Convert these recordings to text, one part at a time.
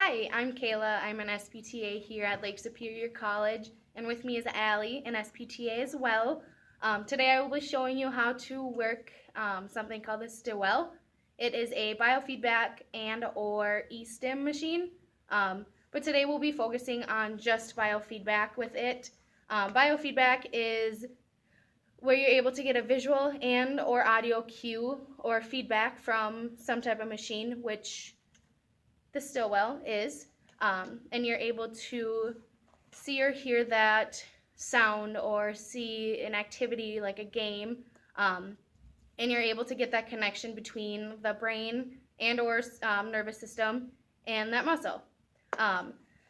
Hi, I'm Kayla. I'm an SPTA here at Lake Superior College, and with me is Allie, an SPTA as well. Today I will be showing you how to work something called the Stiwell. It is a biofeedback and or e-stim machine, but today we'll be focusing on just biofeedback with it. Biofeedback is where you're able to get a visual and or audio cue or feedback from some type of machine, which the Stiwell is, and you're able to see or hear that sound or see an activity like a game, and you're able to get that connection between the brain and or nervous system and that muscle.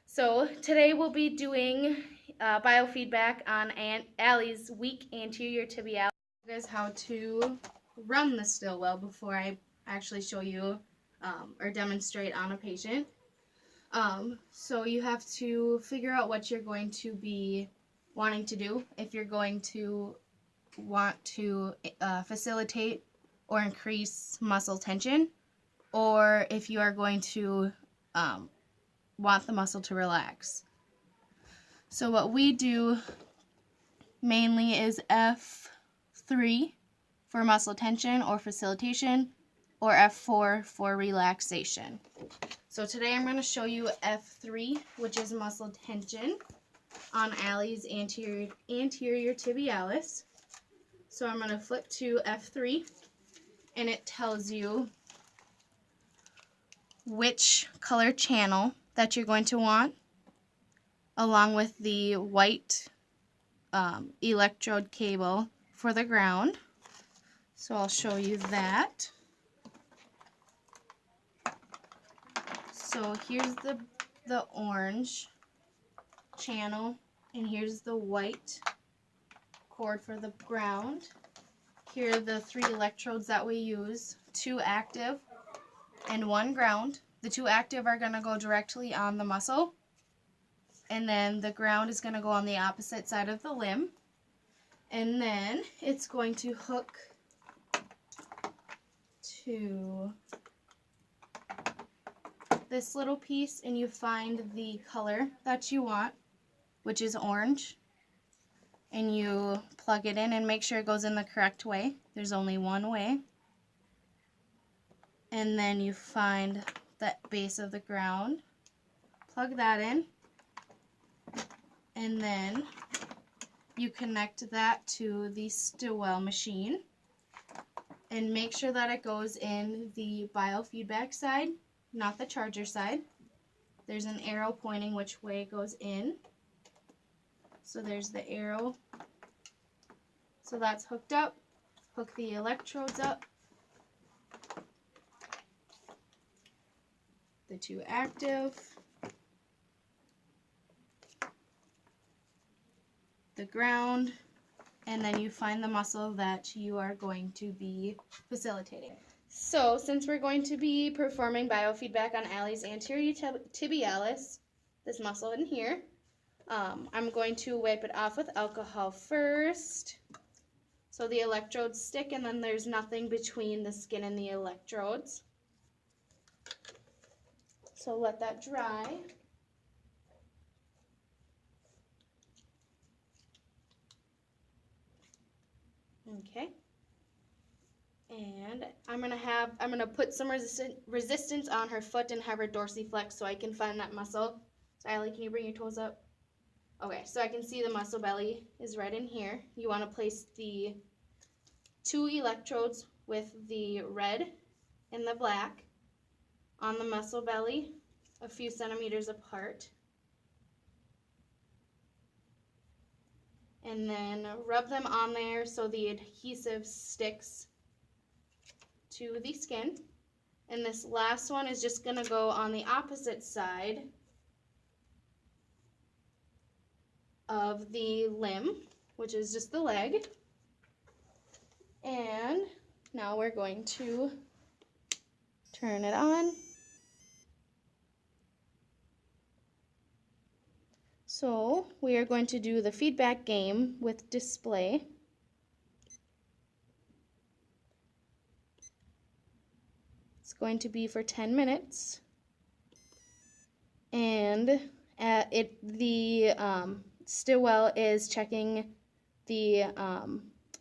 So today we'll be doing biofeedback on Allie's weak anterior tibialis. Is how to run the Stiwell before I actually show you or demonstrate on a patient. So you have to figure out what you're going to be wanting to do. If you're going to want to facilitate or increase muscle tension, or if you are going to want the muscle to relax. So what we do mainly is F3 for muscle tension or facilitation, or F4 for relaxation. So today I'm going to show you F3, which is muscle tension on Allie's anterior tibialis. So I'm going to flip to F3, and it tells you which color channel that you're going to want, along with the white electrode cable for the ground. So I'll show you that. So here's the orange channel, and here's the white cord for the ground. Here are the 3 electrodes that we use, 2 active and 1 ground. The 2 active are going to go directly on the muscle, and then the ground is going to go on the opposite side of the limb, and then it's going to hook to this little piece, and you find the color that you want, which is orange, and you plug it in and make sure it goes in the correct way. There's only one way. And then you find that base of the ground, plug that in, and then you connect that to the Stiwell machine, and make sure that it goes in the biofeedback side, not the charger side. There's an arrow pointing which way it goes in. So there's the arrow. So that's hooked up. Hook the electrodes up. The 2 active. The ground. And then you find the muscle that you are going to be facilitating. So since we're going to be performing biofeedback on Allie's anterior tibialis, this muscle in here, I'm going to wipe it off with alcohol first, so the electrodes stick and then there's nothing between the skin and the electrodes. So let that dry. Okay. And I'm gonna put some resistance on her foot and have her dorsiflex so I can find that muscle. So Allie, can you bring your toes up? Okay, so I can see the muscle belly is right in here. You want to place the 2 electrodes with the red and the black on the muscle belly, a few centimeters apart. And then rub them on there so the adhesive sticks to the skin. And this last one is just going to go on the opposite side of the limb, which is just the leg. And now we're going to turn it on. So we are going to do the feedback game with display. It's going to be for 10 minutes. And the Stiwell is checking the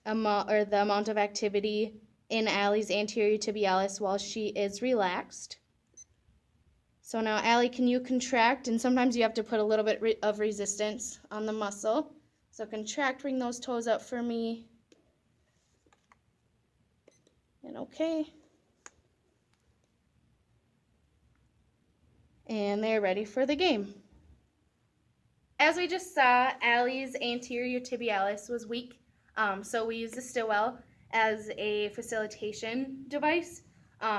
amount of activity in Allie's anterior tibialis while she is relaxed. So now, Allie, can you contract? And sometimes you have to put a little bit of resistance on the muscle. So contract, bring those toes up for me. And okay. And they're ready for the game. As we just saw, Allie's anterior tibialis was weak, so we used the Stiwell as a facilitation device.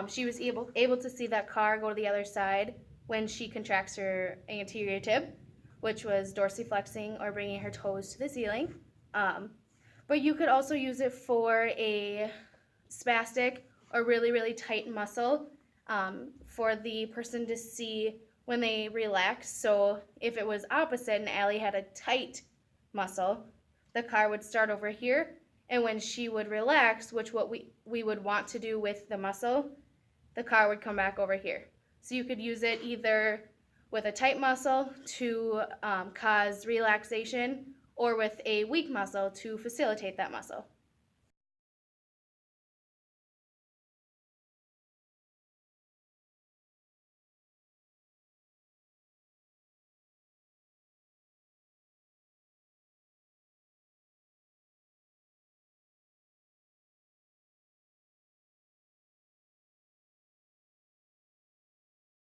She was able to see that car go to the other side when she contracts her anterior tib, which was dorsiflexing or bringing her toes to the ceiling. But you could also use it for a spastic or really, really tight muscle for the person to see when they relax. So if it was opposite and Allie had a tight muscle, the car would start over here, and when she would relax, which what we would want to do with the muscle, the car would come back over here. So you could use it either with a tight muscle to cause relaxation or with a weak muscle to facilitate that muscle.